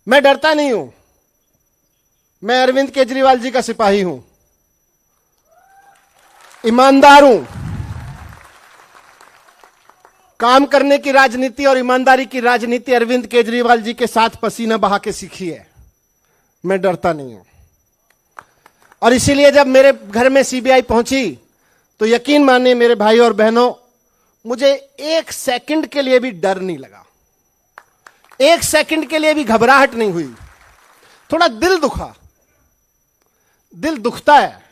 मैं डरता नहीं हूं। मैं अरविंद केजरीवाल जी का सिपाही हूं, ईमानदार हूं। काम करने की राजनीति और ईमानदारी की राजनीति अरविंद केजरीवाल जी के साथ पसीना बहा के सीखी है। मैं डरता नहीं हूं। और इसीलिए जब मेरे घर में सीबीआई पहुंची तो यकीन मानिए मेरे भाई और बहनों, मुझे एक सेकंड के लिए भी डर नहीं लगा, एक सेकंड के लिए भी घबराहट नहीं हुई। थोड़ा दिल दुखा, दिल दुखता है,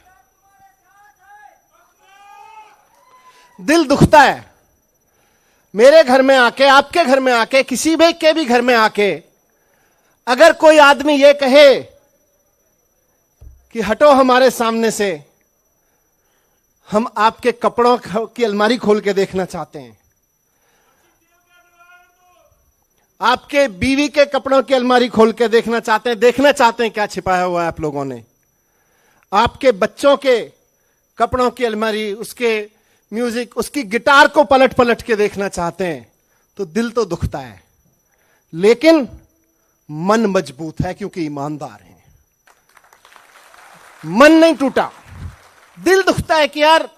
दिल दुखता है। मेरे घर में आके, आपके घर में आके, किसी भी के भी घर में आके अगर कोई आदमी ये कहे कि हटो हमारे सामने से, हम आपके कपड़ों की अलमारी खोल के देखना चाहते हैं, आपके बीवी के कपड़ों की अलमारी खोल के देखना चाहते हैं क्या छिपाया हुआ है आप लोगों ने, आपके बच्चों के कपड़ों की अलमारी, उसके म्यूजिक, उसकी गिटार को पलट पलट के देखना चाहते हैं, तो दिल तो दुखता है, लेकिन मन मजबूत है क्योंकि ईमानदार हैं। मन नहीं टूटा। दिल दुखता है कि यार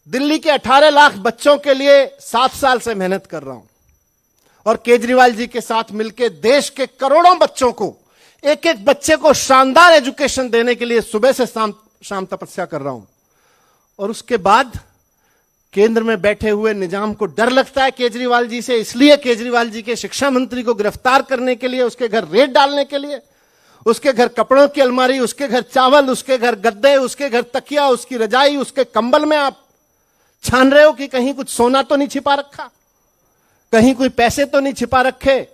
दिल्ली के 18 लाख बच्चों के लिए 7 साल से मेहनत कर रहा हूं और केजरीवाल जी के साथ मिलकर देश के करोड़ों बच्चों को, एक एक बच्चे को शानदार एजुकेशन देने के लिए सुबह से शाम तपस्या कर रहा हूं। और उसके बाद केंद्र में बैठे हुए निजाम को डर लगता है केजरीवाल जी से, इसलिए केजरीवाल जी के शिक्षा मंत्री को गिरफ्तार करने के लिए, उसके घर रेड डालने के लिए, उसके घर कपड़ों की अलमारी, उसके घर चावल, उसके घर गद्दे, उसके घर तकिया, उसकी रजाई, उसके कंबल में आप छान रहे हो कि कहीं कुछ सोना तो नहीं छिपा रखा, कहीं कोई पैसे तो नहीं छिपा रखे।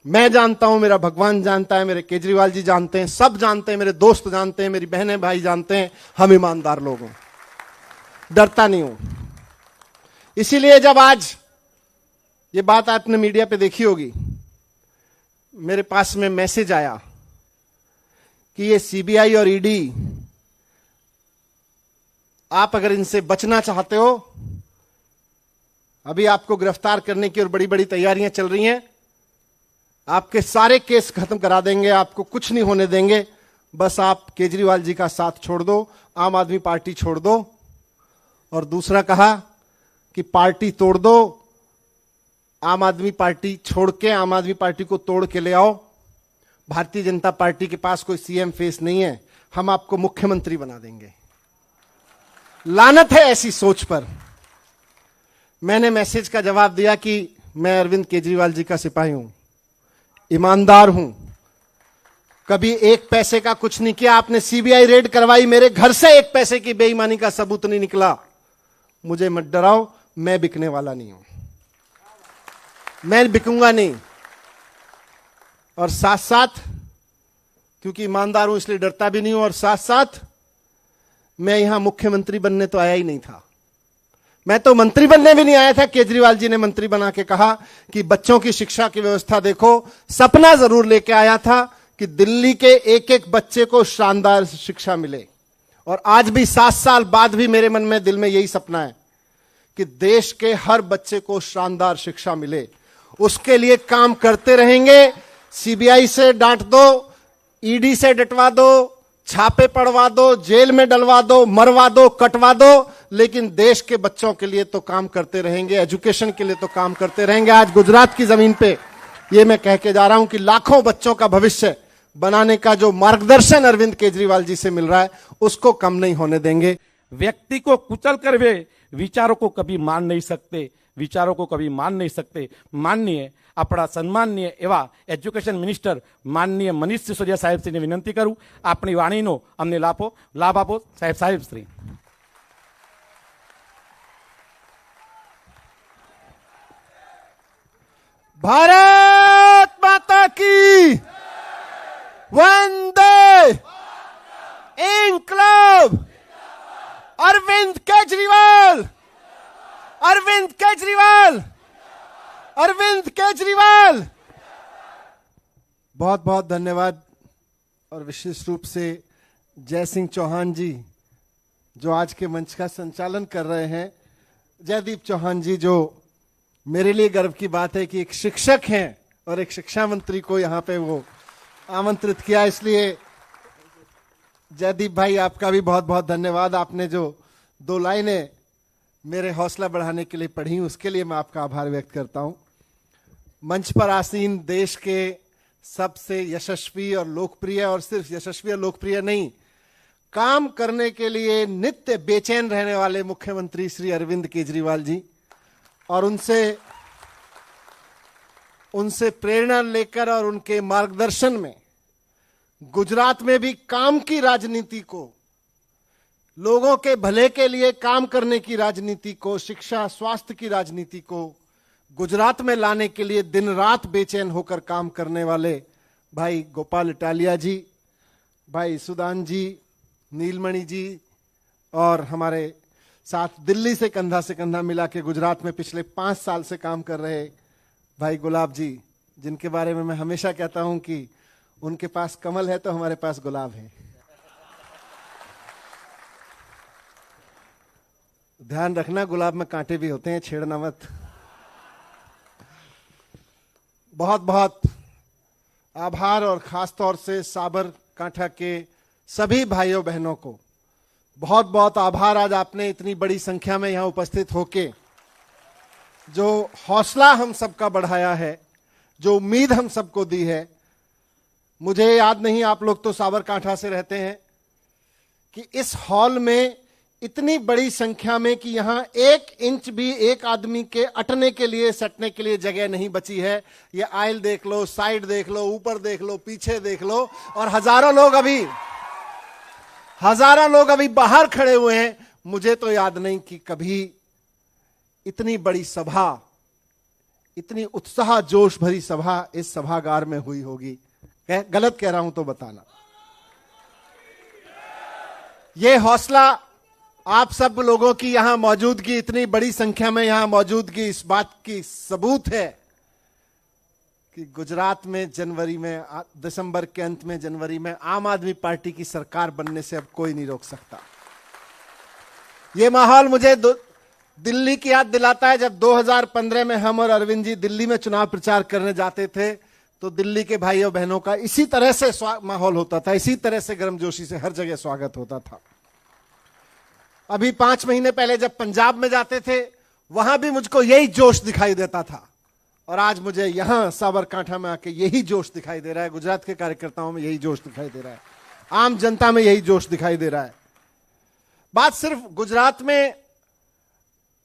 मैं जानता हूं, मेरा भगवान जानता है, मेरे केजरीवाल जी जानते हैं, सब जानते हैं, मेरे दोस्त जानते हैं, मेरी बहनें भाई जानते हैं, हम ईमानदार लोग हैं, डरता नहीं हूं। इसीलिए जब आज ये बात आपने मीडिया पे देखी होगी, मेरे पास में मैसेज आया कि ये सीबीआई और ईडी, आप अगर इनसे बचना चाहते हो, अभी आपको गिरफ्तार करने की और बड़ी बड़ी तैयारियां चल रही हैं, आपके सारे केस खत्म करा देंगे, आपको कुछ नहीं होने देंगे, बस आप केजरीवाल जी का साथ छोड़ दो, आम आदमी पार्टी छोड़ दो। और दूसरा कहा कि पार्टी तोड़ दो, आम आदमी पार्टी छोड़ के आम आदमी पार्टी को तोड़ के ले आओ, भारतीय जनता पार्टी के पास कोई सीएम फेस नहीं है, हम आपको मुख्यमंत्री बना देंगे। लानत है ऐसी सोच पर। मैंने मैसेज का जवाब दिया कि मैं अरविंद केजरीवाल जी का सिपाही हूं, ईमानदार हूं, कभी एक पैसे का कुछ नहीं किया। आपने सीबीआई रेड करवाई, मेरे घर से एक पैसे की बेईमानी का सबूत नहीं निकला। मुझे मत डराओ, मैं बिकने वाला नहीं हूं, मैं बिकूंगा नहीं। और साथ साथ क्योंकि ईमानदार हूं इसलिए डरता भी नहीं हूं, और साथ साथ मैं यहां मुख्यमंत्री बनने तो आया ही नहीं था, मैं तो मंत्री बनने भी नहीं आया था। केजरीवाल जी ने मंत्री बना के कहा कि बच्चों की शिक्षा की व्यवस्था देखो, सपना जरूर लेके आया था कि दिल्ली के एक एक बच्चे को शानदार शिक्षा मिले। और आज भी 7 साल बाद भी मेरे मन में, दिल में यही सपना है कि देश के हर बच्चे को शानदार शिक्षा मिले। उसके लिए काम करते रहेंगे। सीबीआई से डांट दो, ईडी से डटवा दो, छापे पड़वा दो, जेल में डलवा दो, मरवा दो, कटवा दो, लेकिन देश के बच्चों के लिए तो काम करते रहेंगे, एजुकेशन के लिए तो काम करते रहेंगे। आज गुजरात की जमीन पे ये मैं कह के जा रहा हूं कि लाखों बच्चों का भविष्य बनाने का जो मार्गदर्शन अरविंद केजरीवाल जी से मिल रहा है, उसको कम नहीं होने देंगे। व्यक्ति को कुचल कर वे विचारों को कभी मान नहीं सकते, विचारों को कभी मान नहीं सकते। माननीय अपना सन्माननीय एवं एज्युकेशन मिनिस्टर माननीय मनीष सिसोदिया साहेब श्री ने विनंती करूं, अपनी वाणीनो अमने लाभ आपो साहेब श्री। भारत माता की वंदे इंकलाब। अरविंद केजरीवाल, अरविंद केजरीवाल, अरविंद केजरीवाल। बहुत बहुत धन्यवाद। और विशेष रूप से जय सिंह चौहान जी जो आज के मंच का संचालन कर रहे हैं, जयदीप चौहान जी, जो मेरे लिए गर्व की बात है कि एक शिक्षक हैं और एक शिक्षा मंत्री को यहाँ पे वो आमंत्रित किया। इसलिए जयदीप भाई आपका भी बहुत बहुत धन्यवाद। आपने जो 2 लाइनें मेरे हौसला बढ़ाने के लिए पढ़ी, उसके लिए मैं आपका आभार व्यक्त करता हूं। मंच पर आसीन देश के सबसे यशस्वी और लोकप्रिय, और सिर्फ यशस्वी और लोकप्रिय नहीं, काम करने के लिए नित्य बेचैन रहने वाले मुख्यमंत्री श्री अरविंद केजरीवाल जी, और उनसे प्रेरणा लेकर और उनके मार्गदर्शन में गुजरात में भी काम की राजनीति को, लोगों के भले के लिए काम करने की राजनीति को, शिक्षा स्वास्थ्य की राजनीति को गुजरात में लाने के लिए दिन रात बेचैन होकर काम करने वाले भाई गोपाल इटालिया जी, भाई सुदान जी, नीलमणि जी, और हमारे साथ दिल्ली से कंधा मिला के गुजरात में पिछले 5 साल से काम कर रहे भाई गुलाब जी, जिनके बारे में मैं हमेशा कहता हूं कि उनके पास कमल है तो हमारे पास गुलाब है। ध्यान रखना, गुलाब में कांटे भी होते हैं, छेड़ना मत। बहुत बहुत आभार, और खास तौर से साबरकांठा के सभी भाइयों बहनों को बहुत बहुत आभार। आज आपने इतनी बड़ी संख्या में यहां उपस्थित होके जो हौसला हम सबका बढ़ाया है, जो उम्मीद हम सबको दी है। मुझे याद नहीं, आप लोग तो साबरकांठा से रहते हैं, कि इस हॉल में इतनी बड़ी संख्या में कि यहां 1 इंच भी एक आदमी के अटने के लिए, सटने के लिए जगह नहीं बची है। ये आयल देख लो, साइड देख लो, ऊपर देख लो, पीछे देख लो, और हजारों लोग अभी बाहर खड़े हुए हैं। मुझे तो याद नहीं कि कभी इतनी बड़ी सभा, इतनी उत्साह जोश भरी सभा इस सभागार में हुई होगी। गलत कह रहा हूं तो बताना। यह हौसला आप सब लोगों की यहां मौजूदगी, इतनी बड़ी संख्या में यहां मौजूदगी, इस बात की सबूत है कि गुजरात में जनवरी में, दिसंबर के अंत में, जनवरी में आम आदमी पार्टी की सरकार बनने से अब कोई नहीं रोक सकता। यह माहौल मुझे दिल्ली की याद दिलाता है। जब 2015 में हम और अरविंद जी दिल्ली में चुनाव प्रचार करने जाते थे, तो दिल्ली के भाइयों बहनों का इसी तरह से माहौल होता था, इसी तरह से गर्मजोशी से हर जगह स्वागत होता था। अभी 5 महीने पहले जब पंजाब में जाते थे, वहां भी मुझको यही जोश दिखाई देता था, और आज मुझे यहां साबरकांठा में आके यही जोश दिखाई दे रहा है। गुजरात के कार्यकर्ताओं में यही जोश दिखाई दे रहा है, आम जनता में यही जोश दिखाई दे रहा है। बात सिर्फ गुजरात में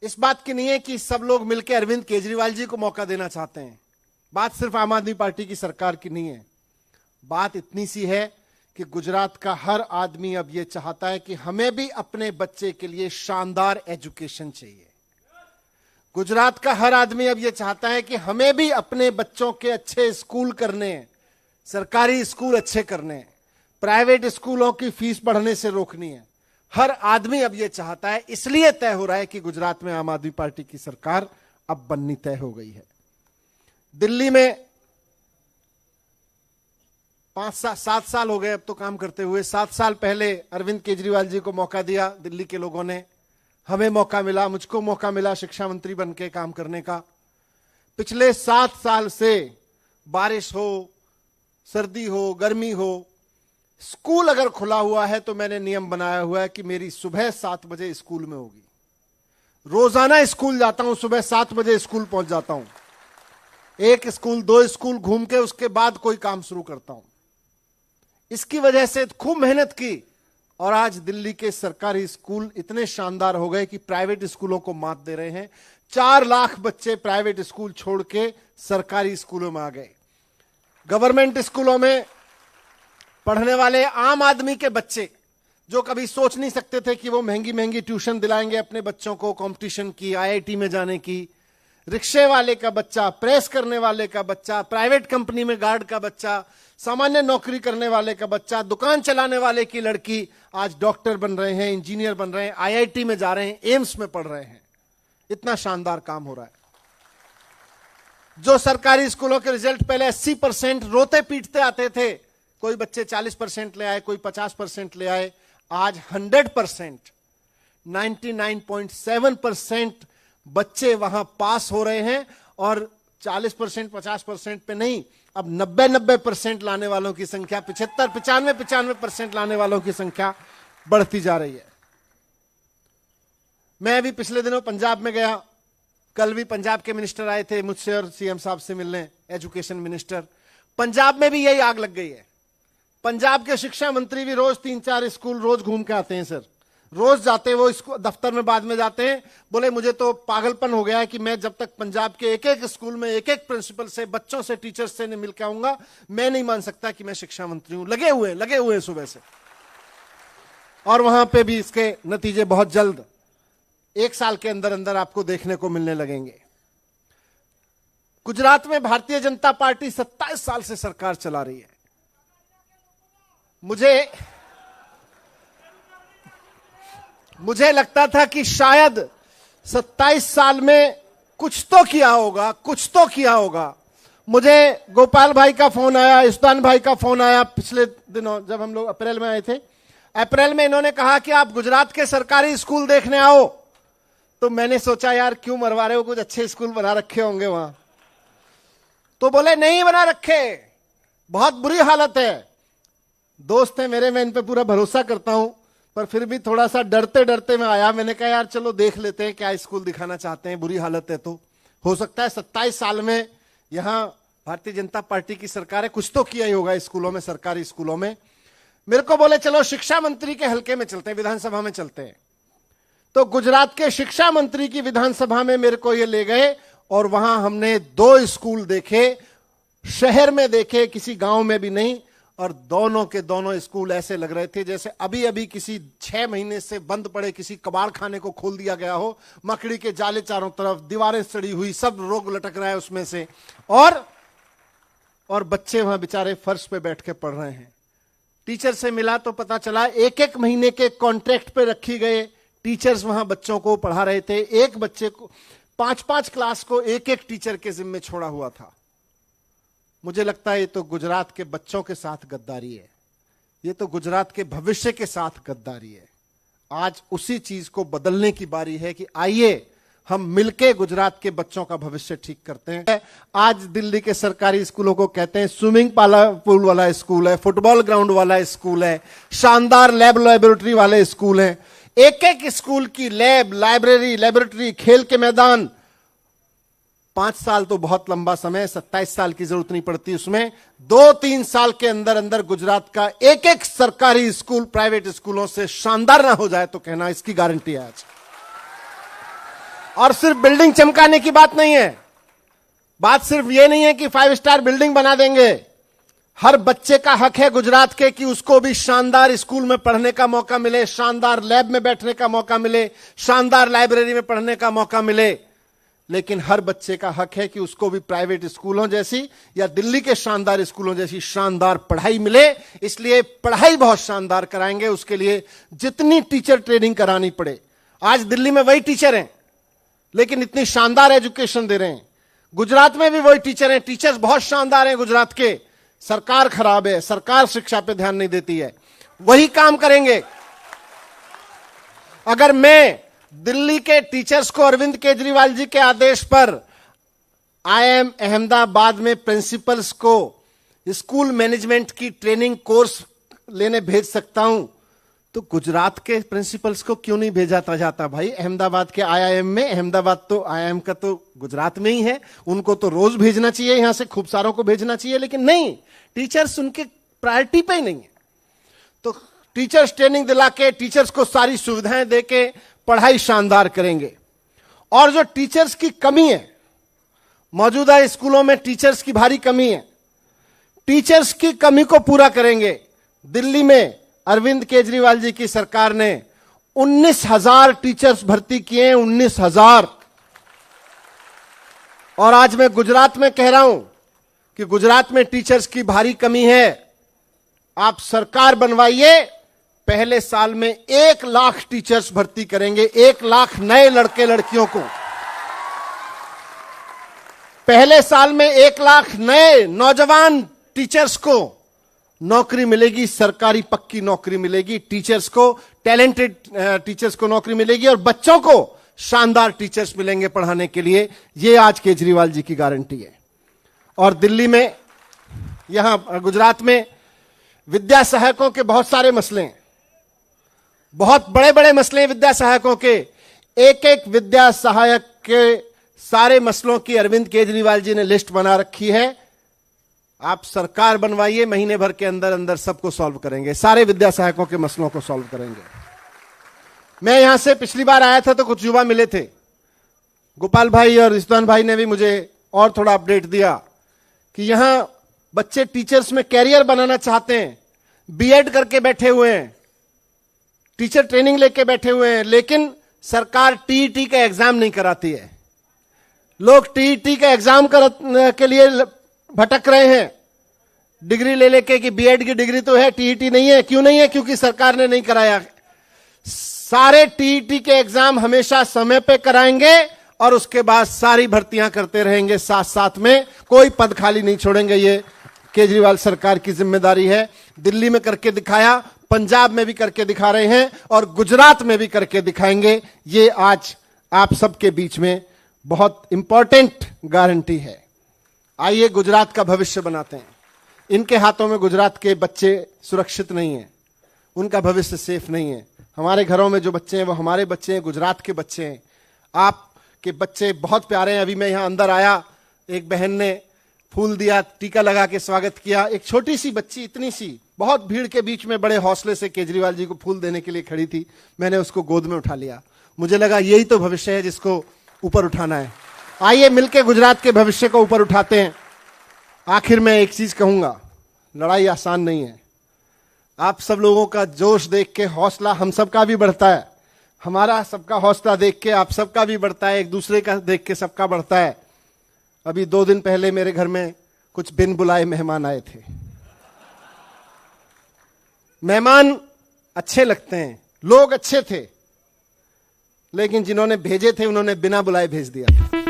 इस बात की नहीं है कि सब लोग मिलकर अरविंद केजरीवाल जी को मौका देना चाहते हैं। बात सिर्फ आम आदमी पार्टी की सरकार की नहीं है। बात इतनी सी है कि गुजरात का हर आदमी अब यह चाहता है कि हमें भी अपने बच्चे के लिए शानदार एजुकेशन चाहिए। गुजरात का हर आदमी अब यह चाहता है कि हमें भी अपने बच्चों के अच्छे स्कूल करने हैं, सरकारी स्कूल अच्छे करने हैं, प्राइवेट स्कूलों की फीस बढ़ने से रोकनी है। हर आदमी अब यह चाहता है, इसलिए तय हो रहा है कि गुजरात में आम आदमी पार्टी की सरकार अब बननी तय हो गई है। दिल्ली में 7 साल हो गए अब तो काम करते हुए। 7 साल पहले अरविंद केजरीवाल जी को मौका दिया दिल्ली के लोगों ने, हमें मौका मिला, मुझको मौका मिला शिक्षा मंत्री बन के काम करने का। पिछले 7 साल से बारिश हो, सर्दी हो, गर्मी हो, स्कूल अगर खुला हुआ है तो मैंने नियम बनाया हुआ है कि मेरी सुबह 7 बजे स्कूल में होगी। रोजाना स्कूल जाता हूं, सुबह 7 बजे स्कूल पहुंच जाता हूं। 1 स्कूल 2 स्कूल घूम के उसके बाद कोई काम शुरू करता हूं। इसकी वजह से खूब मेहनत की, और आज दिल्ली के सरकारी स्कूल इतने शानदार हो गए कि प्राइवेट स्कूलों को मात दे रहे हैं। 4 लाख बच्चे प्राइवेट स्कूल छोड़ के सरकारी स्कूलों में आ गए। गवर्नमेंट स्कूलों में पढ़ने वाले आम आदमी के बच्चे, जो कभी सोच नहीं सकते थे कि वो महंगी महंगी ट्यूशन दिलाएंगे अपने बच्चों को, कंपटीशन की, आईआईटी में जाने की, रिक्शे वाले का बच्चा, प्रेस करने वाले का बच्चा, प्राइवेट कंपनी में गार्ड का बच्चा, सामान्य नौकरी करने वाले का बच्चा, दुकान चलाने वाले की लड़की आज डॉक्टर बन रहे हैं, इंजीनियर बन रहे हैं, आईआईटी में जा रहे हैं, एम्स में पढ़ रहे हैं। इतना शानदार काम हो रहा है। जो सरकारी स्कूलों के रिजल्ट पहले 80% रोते पीटते आते थे, कोई बच्चे 40% ले आए, कोई 50% ले आए, आज 100%, 99.7% बच्चे वहां पास हो रहे हैं। और 40%, 50% पे नहीं, अब 90% लाने वालों की संख्या, 75, 95% लाने वालों की संख्या बढ़ती जा रही है। मैं अभी पिछले दिनों पंजाब में गया, कल भी पंजाब के मिनिस्टर आए थे मुझसे और सीएम साहब से मिलने, एजुकेशन मिनिस्टर। पंजाब में भी यही आग लग गई है। पंजाब के शिक्षा मंत्री भी रोज 3-4 स्कूल रोज घूम के आते हैं सर, रोज जाते हैं वो इसको दफ्तर में, बाद में जाते हैं, बोले मुझे तो पागलपन हो गया है कि मैं जब तक पंजाब के एक एक स्कूल में एक एक प्रिंसिपल से, बच्चों से, टीचर्स से नहीं मिल के आऊंगा, मैं नहीं मान सकता कि मैं शिक्षा मंत्री हूं। लगे हुए सुबह से। और वहां पे भी इसके नतीजे बहुत जल्द 1 साल के अंदर अंदर आपको देखने को मिलने लगेंगे। गुजरात में भारतीय जनता पार्टी 27 साल से सरकार चला रही है। मुझे लगता था कि शायद 27 साल में कुछ तो किया होगा। मुझे गोपाल भाई का फोन आया, इस्तान भाई का फोन आया पिछले दिनों, जब हम लोग अप्रैल में आए थे। अप्रैल में इन्होंने कहा कि आप गुजरात के सरकारी स्कूल देखने आओ। तो मैंने सोचा यार क्यों मरवा रहे हो, कुछ अच्छे स्कूल बना रखे होंगे वहां। तो बोले नहीं बना रखे, बहुत बुरी हालत है। दोस्त है मेरे, मैं इन पे पूरा भरोसा करता हूं, पर फिर भी थोड़ा सा डरते मैं आया। मैंने कहा यार चलो देख लेते हैं क्या स्कूल दिखाना चाहते हैं, बुरी हालत है तो हो सकता है 27 साल में यहां भारतीय जनता पार्टी की सरकार है, कुछ तो किया ही होगा स्कूलों में, सरकारी स्कूलों में। मेरे को बोले चलो शिक्षा मंत्री के हलके में चलते हैं, विधानसभा में चलते हैं। तो गुजरात के शिक्षा मंत्री की विधानसभा में मेरे को ये ले गए और वहां हमने 2 स्कूल देखे, शहर में देखे, किसी गांव में भी नहीं। और दोनों के दोनों स्कूल ऐसे लग रहे थे जैसे अभी किसी 6 महीने से बंद पड़े किसी कबाड़ खाने को खोल दिया गया हो। मकड़ी के जाले चारों तरफ, दीवारें सड़ी हुई, सब रोग लटक रहा है उसमें से, और बच्चे वहां बेचारे फर्श पे बैठ के पढ़ रहे हैं। टीचर से मिला तो पता चला 1-1 महीने के कॉन्ट्रैक्ट पे रखी गए टीचर्स वहां बच्चों को पढ़ा रहे थे। एक बच्चे को 5-5 क्लास को एक टीचर के जिम्मे छोड़ा हुआ था। मुझे लगता है ये तो गुजरात के बच्चों के साथ गद्दारी है, ये तो गुजरात के भविष्य के साथ गद्दारी है। आज उसी चीज को बदलने की बारी है कि आइए हम मिलके गुजरात के बच्चों का भविष्य ठीक करते हैं। आज दिल्ली के सरकारी स्कूलों को कहते हैं स्विमिंग पूल वाला स्कूल है, फुटबॉल ग्राउंड वाला स्कूल है, शानदार लैबोरेटरी वाले स्कूल हैं। एक स्कूल की लैब, लैबोरेटरी, खेल के मैदान। 5 साल तो बहुत लंबा समय, 27 साल की जरूरत नहीं पड़ती उसमें। 2-3 साल के अंदर अंदर गुजरात का एक सरकारी स्कूल प्राइवेट स्कूलों से शानदार ना हो जाए तो कहना इसकी गारंटी है आज। और सिर्फ बिल्डिंग चमकाने की बात नहीं है, बात सिर्फ ये नहीं है कि 5 स्टार बिल्डिंग बना देंगे। हर बच्चे का हक है गुजरात के कि उसको भी शानदार स्कूल में पढ़ने का मौका मिले, शानदार लैब में बैठने का मौका मिले, शानदार लाइब्रेरी में पढ़ने का मौका मिले। लेकिन हर बच्चे का हक है कि उसको भी प्राइवेट स्कूलों जैसी या दिल्ली के शानदार स्कूलों जैसी शानदार पढ़ाई मिले। इसलिए पढ़ाई बहुत शानदार कराएंगे, उसके लिए जितनी टीचर ट्रेनिंग करानी पड़े। आज दिल्ली में वही टीचर हैं लेकिन इतनी शानदार एजुकेशन दे रहे हैं। गुजरात में भी वही टीचर हैं, टीचर्स बहुत शानदार हैं गुजरात के। सरकार खराब है, सरकार शिक्षा पे ध्यान नहीं देती है। वही काम करेंगे। अगर मैं दिल्ली के टीचर्स को अरविंद केजरीवाल जी के आदेश पर IIM अहमदाबाद में प्रिंसिपल्स को स्कूल मैनेजमेंट की ट्रेनिंग कोर्स लेने भेज सकता हूं, तो गुजरात के प्रिंसिपल्स को क्यों नहीं भेजा जाता भाई अहमदाबाद के IIM में? अहमदाबाद तो IIM का तो गुजरात में ही है, उनको तो रोज भेजना चाहिए, यहां से खूब सारों को भेजना चाहिए। लेकिन नहीं, टीचर्स उनके प्रायोरिटी पे ही नहीं है। तो टीचर्स ट्रेनिंग दिला के, टीचर्स को सारी सुविधाएं दे के पढ़ाई शानदार करेंगे। और जो टीचर्स की कमी है, मौजूदा स्कूलों में टीचर्स की भारी कमी है, टीचर्स की कमी को पूरा करेंगे। दिल्ली में अरविंद केजरीवाल जी की सरकार ने 19,000 टीचर्स भर्ती किए, 19,000। और आज मैं गुजरात में कह रहा हूं कि गुजरात में टीचर्स की भारी कमी है। आप सरकार बनवाइए, पहले साल में 1 लाख टीचर्स भर्ती करेंगे, 1 लाख नए लड़के लड़कियों को। पहले साल में 1 लाख नए नौजवान टीचर्स को नौकरी मिलेगी, सरकारी पक्की नौकरी मिलेगी टीचर्स को, टैलेंटेड टीचर्स को नौकरी मिलेगी। और बच्चों को शानदार टीचर्स मिलेंगे पढ़ाने के लिए। ये आज केजरीवाल जी की गारंटी है। और दिल्ली में, यहां गुजरात में विद्या सहायकों के बहुत सारे मसले हैं, बहुत बड़े बड़े मसले हैं विद्या सहायकों के। एक एक विद्या सहायक के सारे मसलों की अरविंद केजरीवाल जी ने लिस्ट बना रखी है। आप सरकार बनवाइए, महीने भर के अंदर अंदर सबको सॉल्व करेंगे, सारे विद्या सहायकों के मसलों को सॉल्व करेंगे। मैं यहां से पिछली बार आया था तो कुछ युवा मिले थे, गोपाल भाई और रिजवान भाई ने भी मुझे और थोड़ा अपडेट दिया कि यहां बच्चे टीचर्स में कैरियर बनाना चाहते हैं, बीएड करके बैठे हुए हैं, टीचर ट्रेनिंग लेके बैठे हुए हैं, लेकिन सरकार टीईटी का एग्जाम नहीं कराती है। लोग टीईटी का एग्जाम के लिए भटक रहे हैं, डिग्री ले लेके कि बीएड की डिग्री तो है, टीईटी नहीं है। क्यों नहीं है? क्योंकि सरकार ने नहीं कराया। सारे टीईटी के एग्जाम हमेशा समय पे कराएंगे और उसके बाद सारी भर्तियां करते रहेंगे साथ साथ में, कोई पद खाली नहीं छोड़ेंगे। ये केजरीवाल सरकार की जिम्मेदारी है। दिल्ली में करके दिखाया, पंजाब में भी करके दिखा रहे हैं और गुजरात में भी करके दिखाएंगे। ये आज आप सबके बीच में बहुत इंपॉर्टेंट गारंटी है। आइए गुजरात का भविष्य बनाते हैं। इनके हाथों में गुजरात के बच्चे सुरक्षित नहीं हैं, उनका भविष्य सेफ नहीं है। हमारे घरों में जो बच्चे हैं वो हमारे बच्चे हैं, गुजरात के बच्चे हैं। आपके बच्चे बहुत प्यारे हैं। अभी मैं यहां अंदर आया, एक बहन ने फूल दिया, टीका लगा के स्वागत किया। एक छोटी सी बच्ची, इतनी सी, बहुत भीड़ के बीच में बड़े हौसले से केजरीवाल जी को फूल देने के लिए खड़ी थी। मैंने उसको गोद में उठा लिया। मुझे लगा यही तो भविष्य है जिसको ऊपर उठाना है। आइए मिलकर गुजरात के भविष्य को ऊपर उठाते हैं। आखिर में एक चीज कहूंगा, लड़ाई आसान नहीं है। आप सब लोगों का जोश देख के हौसला हम सबका भी बढ़ता है, हमारा सबका हौसला देख के आप सबका भी बढ़ता है, एक दूसरे का देख के सबका बढ़ता है। अभी 2 दिन पहले मेरे घर में कुछ बिन बुलाए मेहमान आए थे। मेहमान अच्छे लगते हैं, लोग अच्छे थे, लेकिन जिन्होंने भेजे थे उन्होंने बिना बुलाए भेज दिया था।